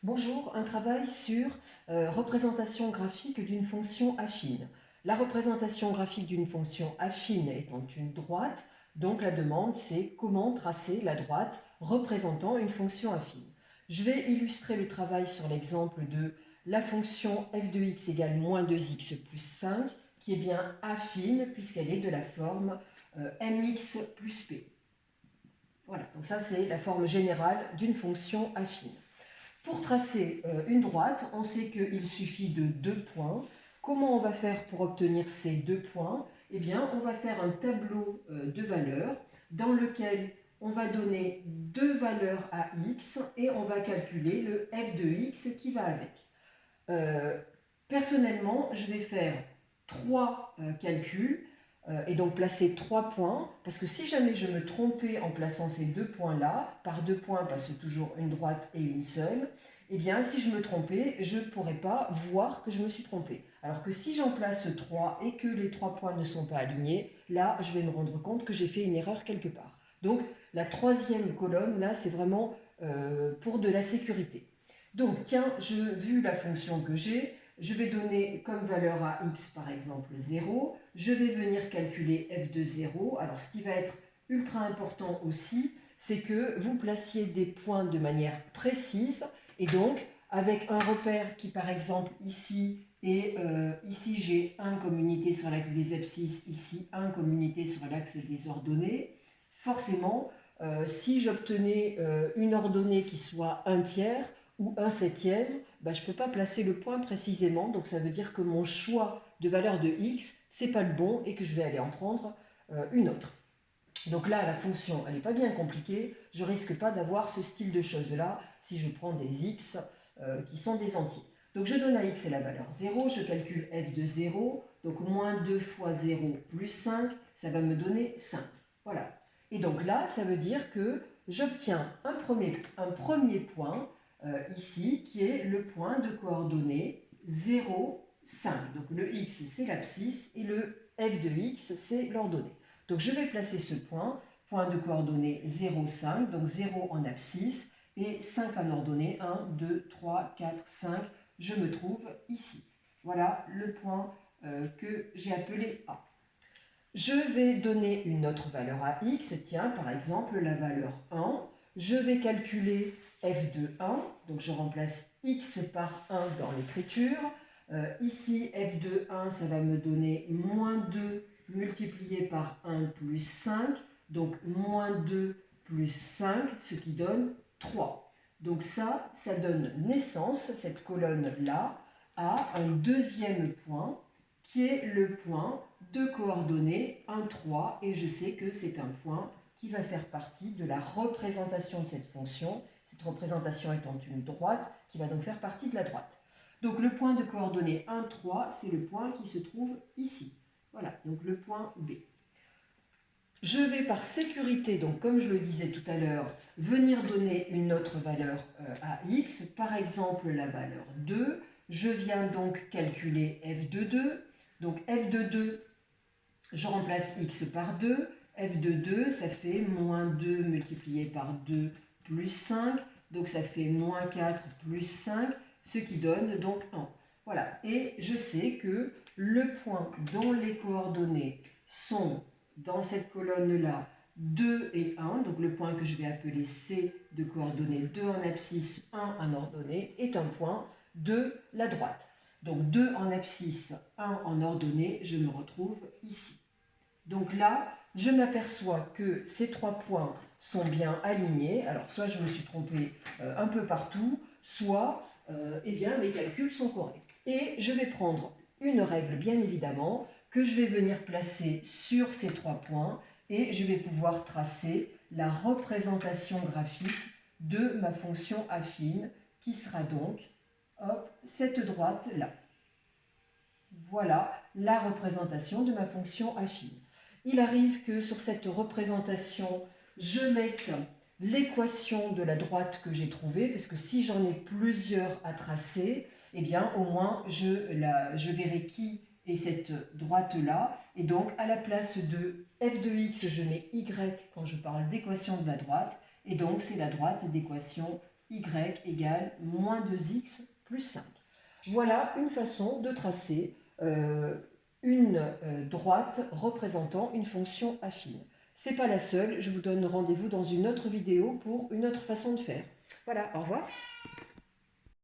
Bonjour, un travail sur représentation graphique d'une fonction affine. La représentation graphique d'une fonction affine étant une droite, donc la demande c'est comment tracer la droite représentant une fonction affine. Je vais illustrer le travail sur l'exemple de la fonction f de x égale moins 2x plus 5, qui est bien affine puisqu'elle est de la forme mx plus p. Voilà, donc ça c'est la forme générale d'une fonction affine. Pour tracer une droite, on sait qu'il suffit de 2 points. Comment on va faire pour obtenir ces 2 points? Eh bien, on va faire un tableau de valeurs dans lequel on va donner 2 valeurs à x et on va calculer le f de x qui va avec. Personnellement, je vais faire 3 calculs et donc placer 3 points, parce que si jamais je me trompais en plaçant ces 2 points-là, par 2 points passe toujours une droite et une seule, eh bien si je me trompais, je ne pourrais pas voir que je me suis trompé. Alors que si j'en place 3 et que les 3 points ne sont pas alignés, là je vais me rendre compte que j'ai fait une erreur quelque part. Donc la troisième colonne, là c'est vraiment pour de la sécurité. Donc tiens, vu la fonction que j'ai, je vais donner comme valeur à x par exemple 0. Je vais venir calculer f de 0. Alors ce qui va être ultra important aussi, c'est que vous placiez des points de manière précise. Et donc avec un repère qui par exemple ici, et ici j'ai 1 comme unité sur l'axe des abscisses, ici 1 comme unité sur l'axe des ordonnées, forcément si j'obtenais une ordonnée qui soit 1/3, ou 1/7, ben, je ne peux pas placer le point précisément, donc ça veut dire que mon choix de valeur de x, ce n'est pas le bon et que je vais aller en prendre une autre. Donc là, la fonction, elle n'est pas bien compliquée, je ne risque pas d'avoir ce style de choses-là si je prends des x qui sont des entiers. Donc je donne à x la valeur 0, je calcule f de 0, donc moins 2 fois 0 plus 5, ça va me donner 5. Voilà. Et donc là, ça veut dire que j'obtiens un premier point ici, qui est le point de coordonnées 0, 5. Donc le x, c'est l'abscisse, et le f de x, c'est l'ordonnée. Donc je vais placer ce point de coordonnées 0, 5, donc 0 en abscisse, et 5 en ordonnée, 1, 2, 3, 4, 5, je me trouve ici. Voilà le point que j'ai appelé A. Je vais donner une autre valeur à x, tiens, par exemple la valeur 1. Je vais calculer f de 1, donc je remplace x par 1 dans l'écriture. Ici, f de 1, ça va me donner moins 2 multiplié par 1 plus 5, donc moins 2 plus 5, ce qui donne 3. Donc ça donne naissance, cette colonne-là, à un deuxième point, qui est le point de coordonnées 1, 3, et je sais que c'est un point qui va faire partie de la représentation de cette fonction, cette représentation étant une droite, qui va donc faire partie de la droite. Donc le point de coordonnées 1, 3, c'est le point qui se trouve ici. Voilà, donc le point B. Je vais par sécurité, donc comme je le disais tout à l'heure, venir donner une autre valeur à x, par exemple la valeur 2. Je viens donc calculer f de 2. Donc f de 2, je remplace x par 2. F de 2, ça fait moins 2 multiplié par 2 plus 5. Donc ça fait moins 4 plus 5, ce qui donne donc 1. Voilà, et je sais que le point dont les coordonnées sont dans cette colonne-là 2 et 1, donc le point que je vais appeler C de coordonnées 2 en abscisse, 1 en ordonnée, est un point de la droite. Donc 2 en abscisse, 1 en ordonnée, je me retrouve ici. Donc là, je m'aperçois que ces 3 points sont bien alignés. Alors soit je me suis trompée un peu partout, soit eh bien, mes calculs sont corrects. Et je vais prendre une règle, bien évidemment, que je vais venir placer sur ces 3 points, et je vais pouvoir tracer la représentation graphique de ma fonction affine, qui sera donc cette droite-là. Voilà la représentation de ma fonction affine. Il arrive que sur cette représentation, je mette l'équation de la droite que j'ai trouvée, parce que si j'en ai plusieurs à tracer, eh bien au moins je verrai qui est cette droite-là. Et donc à la place de f de x, je mets y quand je parle d'équation de la droite, et donc c'est la droite d'équation y égale moins 2x plus 5. Voilà une façon de tracer une droite représentant une fonction affine. Ce n'est pas la seule, je vous donne rendez-vous dans une autre vidéo pour une autre façon de faire. Voilà, au revoir.